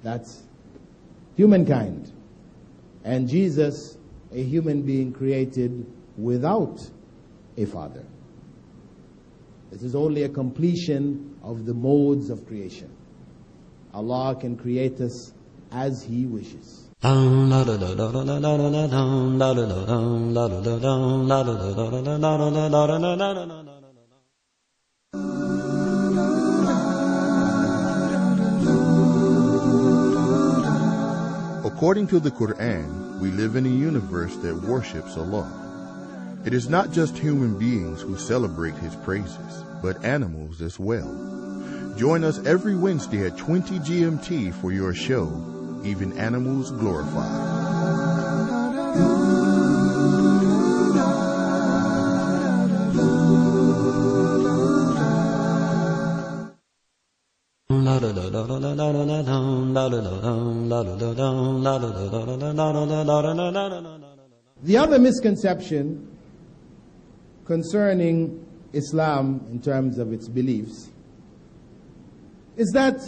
That's humankind. And Jesus, a human being created without a father. This is only a completion of the modes of creation. Allah can create us as He wishes. According to the Quran, we live in a universe that worships Allah. It is not just human beings who celebrate His praises, but animals as well. Join us every Wednesday at 20 GMT for your show, Even Animals Glorified. The other misconception concerning Islam in terms of its beliefs is that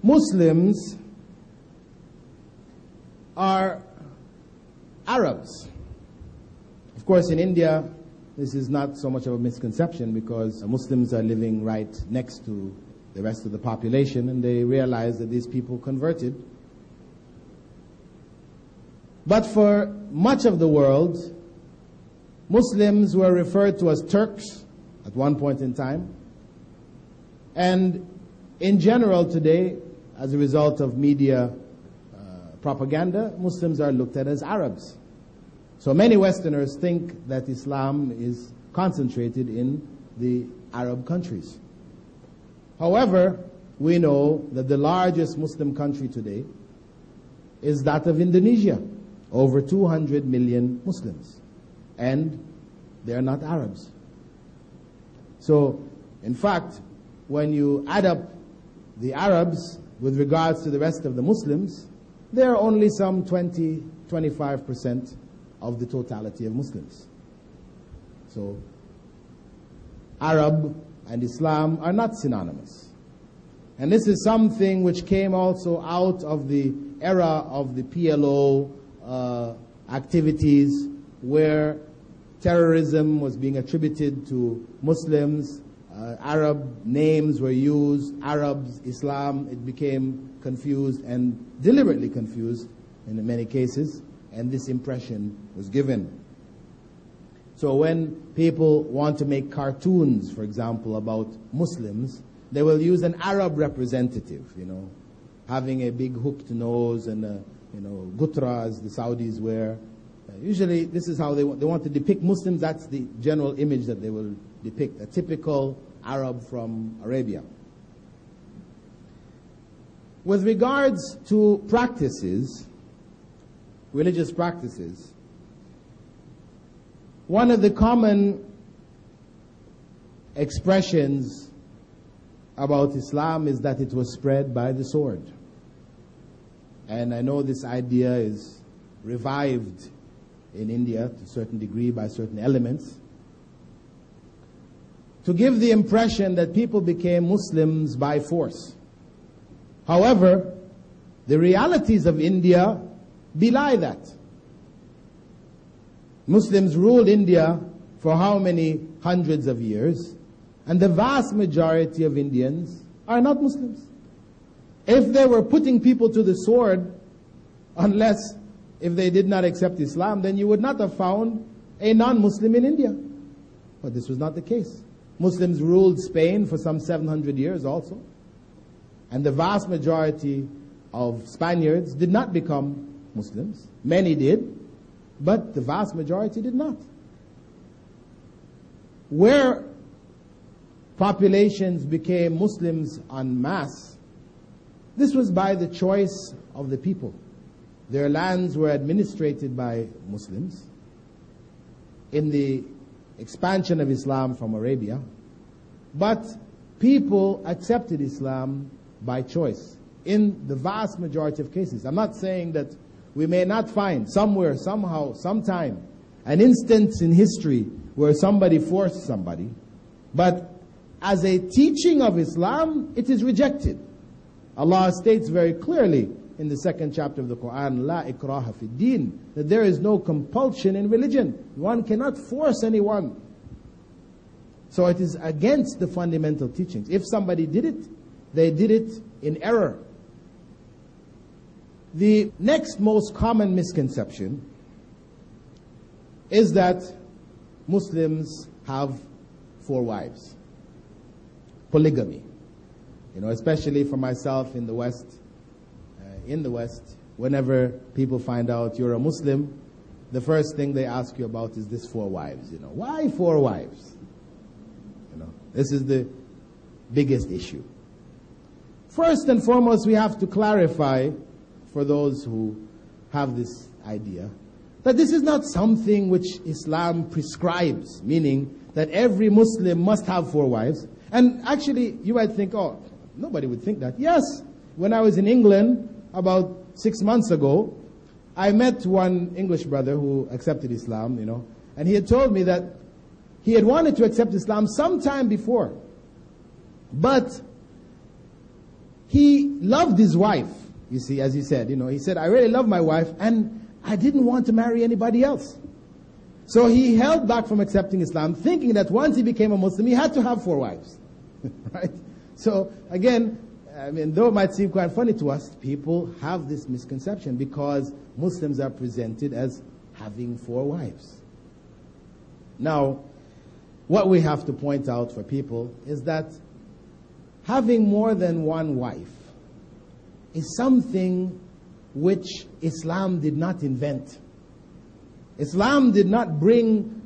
Muslims are Arabs. Of course, in India, this is not so much of a misconception because Muslims are living right next to the rest of the population, and they realize that these people converted. But for much of the world, Muslims were referred to as Turks at one point in time. And in general today, as a result of media propaganda, Muslims are looked at as Arabs. So many Westerners think that Islam is concentrated in the Arab countries. However, we know that the largest Muslim country today is that of Indonesia. Over 200 million Muslims. And they are not Arabs. So, in fact, when you add up the Arabs with regards to the rest of the Muslims, they are only some 20-25% of the totality of Muslims. So, Arab and Islam are not synonymous. And this is something which came also out of the era of the PLO activities where terrorism was being attributed to Muslims, Arab names were used, Arabs, Islam, it became confused and deliberately confused in many cases, and this impression was given. So when people want to make cartoons, for example, about Muslims, they will use an Arab representative, having a big hooked nose and gutra, as the Saudis wear. Usually this is how they want to depict Muslims. That's the general image that they will depict, a typical Arab from Arabia. With regards to practices, religious practices, one of the common expressions about Islam is that it was spread by the sword. And I know this idea is revived in India to a certain degree by certain elements, to give the impression that people became Muslims by force. However, the realities of India belie that. Muslims ruled India for how many hundreds of years, and the vast majority of Indians are not Muslims. If they were putting people to the sword, unless if they did not accept Islam, then you would not have found a non-Muslim in India. But this was not the case. Muslims ruled Spain for some 700 years also. And the vast majority of Spaniards did not become Muslims. Many did, but the vast majority did not. Where populations became Muslims en masse, this was by the choice of the people. Their lands were administrated by Muslims in the expansion of Islam from Arabia, but people accepted Islam by choice in the vast majority of cases. I'm not saying that we may not find somewhere, somehow, sometime, an instance in history where somebody forced somebody, but as a teaching of Islam, it is rejected. Allah states very clearly in the second chapter of the Quran, La ikraha fi din, that there is no compulsion in religion. One cannot force anyone. So it is against the fundamental teachings. If somebody did it, they did it in error. The next most common misconception is that Muslims have 4 wives. Polygamy. Especially for myself in the West. Whenever people find out you're a Muslim, the first thing they ask you about is this 4 wives. Why 4 wives? This is the biggest issue. First and foremost, we have to clarify for those who have this idea that this is not something which Islam prescribes, meaning that every Muslim must have 4 wives. And actually, you might think, oh, nobody would think that. Yes, when I was in England about 6 months ago, I met one English brother who accepted Islam, and he had told me that he had wanted to accept Islam sometime before. But he loved his wife, you see, as he said. He said, I really love my wife, and I didn't want to marry anybody else. So he held back from accepting Islam, thinking that once he became a Muslim, he had to have 4 wives. Right? So, again, though it might seem quite funny to us, people have this misconception because Muslims are presented as having 4 wives. Now, what we have to point out for people is that having more than one wife is something which Islam did not invent. Islam did not bring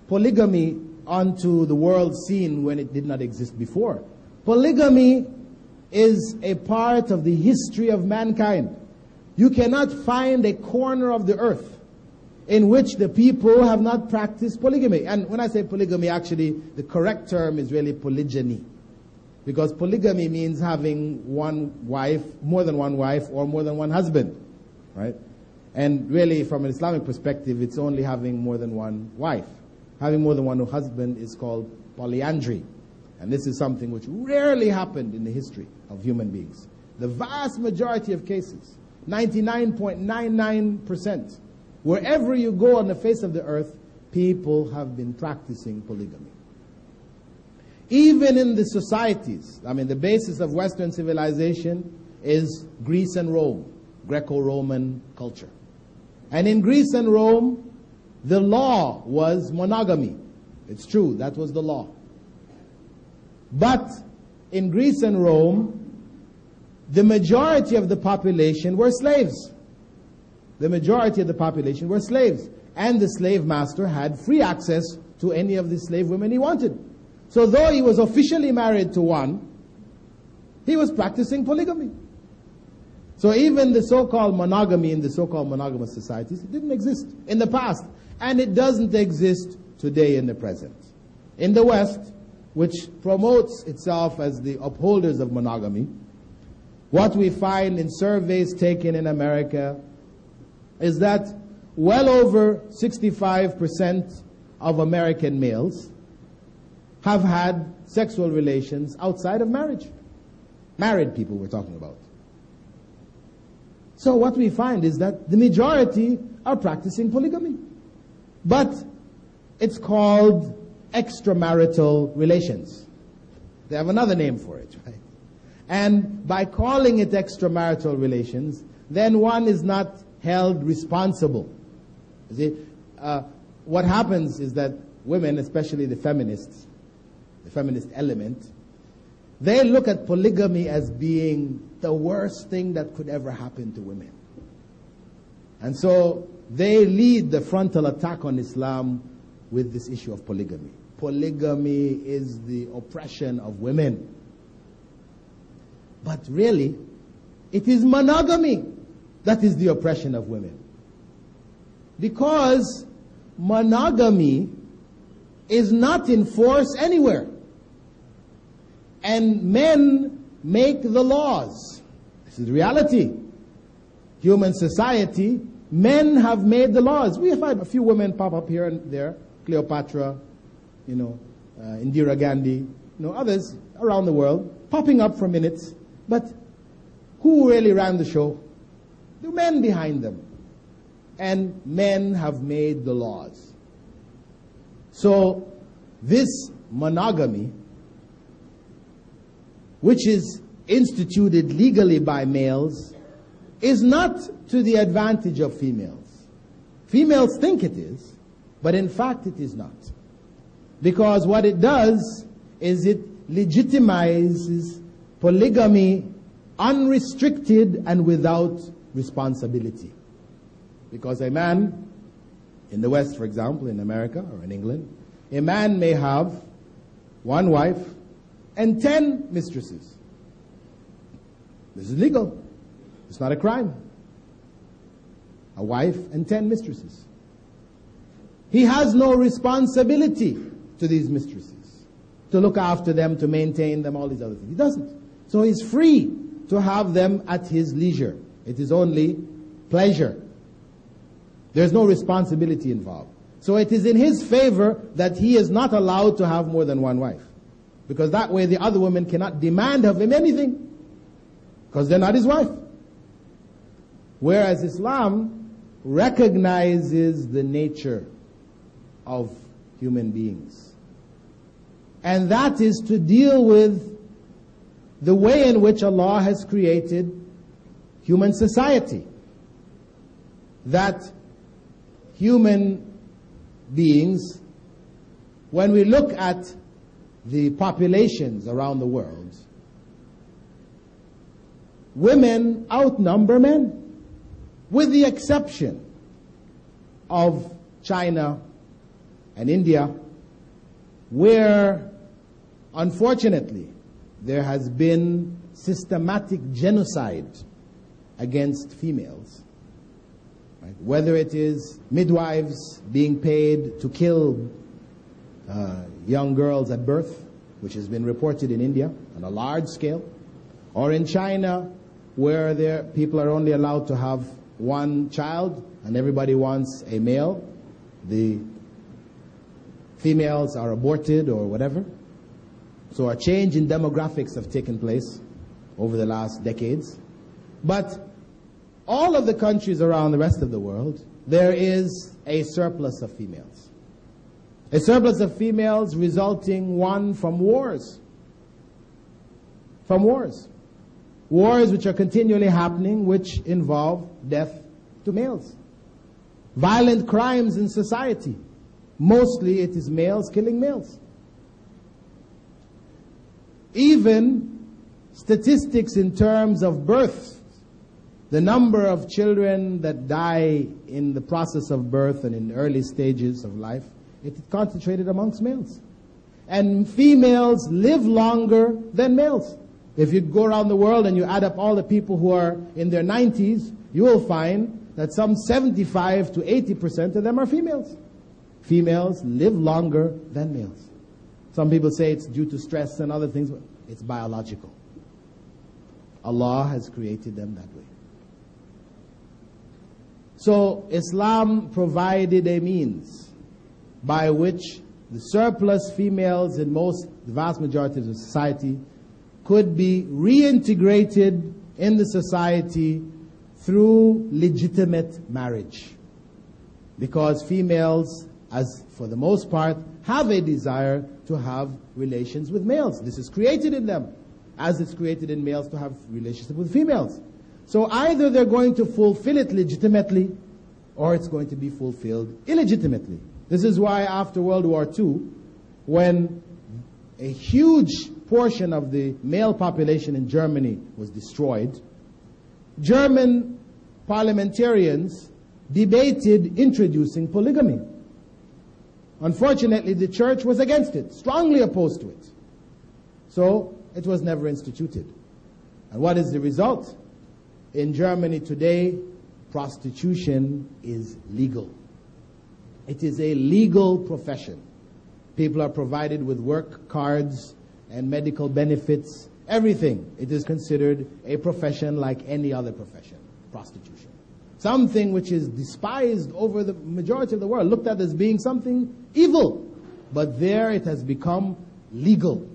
polygamy onto the world scene when it did not exist before. Polygamy is a part of the history of mankind. You cannot find a corner of the earth in which the people have not practiced polygamy. And when I say polygamy, actually, the correct term is really polygyny. Because polygamy means having one wife, more than one wife, or more than one husband. Right? And really, from an Islamic perspective, it's only having more than one wife. Having more than one husband is called polyandry. And this is something which rarely happened in the history of human beings. The vast majority of cases, 99.99%, wherever you go on the face of the earth, people have been practicing polygamy. Even in the societies, the basis of Western civilization is Greece and Rome, Greco-Roman culture. And in Greece and Rome, the law was monogamy. It's true, that was the law. But in Greece and Rome, the majority of the population were slaves. The majority of the population were slaves. And the slave master had free access to any of the slave women he wanted. So though he was officially married to one, he was practicing polygamy. So even the so-called monogamy in the so-called monogamous societies, it didn't exist in the past. And it doesn't exist today in the present. In the West, which promotes itself as the upholders of monogamy, what we find in surveys taken in America is that well over 65% of American males have had sexual relations outside of marriage. Married people we're talking about. So what we find is that the majority are practicing polygamy. But it's called extramarital relations. They have another name for it, right? And by calling it extramarital relations, then one is not held responsible. You see, what happens is that women, especially the feminists, the feminist element, they look at polygamy as being the worst thing that could ever happen to women. And so they lead the frontal attack on Islam with this issue of polygamy. Polygamy is the oppression of women. But really, it is monogamy that is the oppression of women. Because monogamy is not in force anywhere. And men make the laws. This is reality. Human society, men have made the laws. We have had a few women pop up here and there. Cleopatra, Indira Gandhi, others around the world, popping up for minutes. But who really ran the show? The men behind them. And men have made the laws. So this monogamy, which is instituted legally by males, is not to the advantage of females. Females think it is, but in fact it is not. Because what it does is it legitimizes polygamy unrestricted and without responsibility. Because a man in the West, for example, in America or in England, a man may have one wife and 10 mistresses. This is legal. It's not a crime. A wife and 10 mistresses. He has no responsibility to these mistresses, to look after them, to maintain them, all these other things. He doesn't. So he's free to have them at his leisure. It is only pleasure. There's no responsibility involved. So it is in his favor that he is not allowed to have more than one wife. Because that way the other women cannot demand of him anything. Because they're not his wife. Whereas Islam recognizes the nature of human beings. And that is to deal with the way in which Allah has created human society. That human beings, when we look at the populations around the world, women outnumber men, with the exception of China and India, where, unfortunately, there has been systematic genocide against females. Right? Whether it is midwives being paid to kill young girls at birth, which has been reported in India on a large scale, or in China, where people are only allowed to have one child and everybody wants a male. The females are aborted or whatever. So a change in demographics have taken place over the last decades. But all of the countries around the rest of the world, there is a surplus of females. A surplus of females resulting, one, from wars. From wars. Wars which are continually happening, which involve death to males. Violent crimes in society. Mostly it is males killing males. Even statistics in terms of birth, the number of children that die in the process of birth and in early stages of life, it is concentrated amongst males. And females live longer than males. If you go around the world and you add up all the people who are in their 90s, you will find that some 75 to 80% of them are females. Females live longer than males. Some people say it's due to stress and other things, but it's biological. Allah has created them that way. So Islam provided a means by which the surplus females in the vast majority of the society could be reintegrated in the society through legitimate marriage. Because females, as for the most part, have a desire to have relations with males. This is created in them, as it's created in males to have relationship with females. So either they're going to fulfill it legitimately, or it's going to be fulfilled illegitimately. This is why after World War II, when a huge portion of the male population in Germany was destroyed, German parliamentarians debated introducing polygamy. Unfortunately, the church was against it, strongly opposed to it. So it was never instituted. And what is the result? In Germany today, prostitution is legal. It is a legal profession. People are provided with work cards and medical benefits, everything. It is considered a profession like any other profession, prostitution. Something which is despised over the majority of the world, looked at as being something evil. But there it has become legal.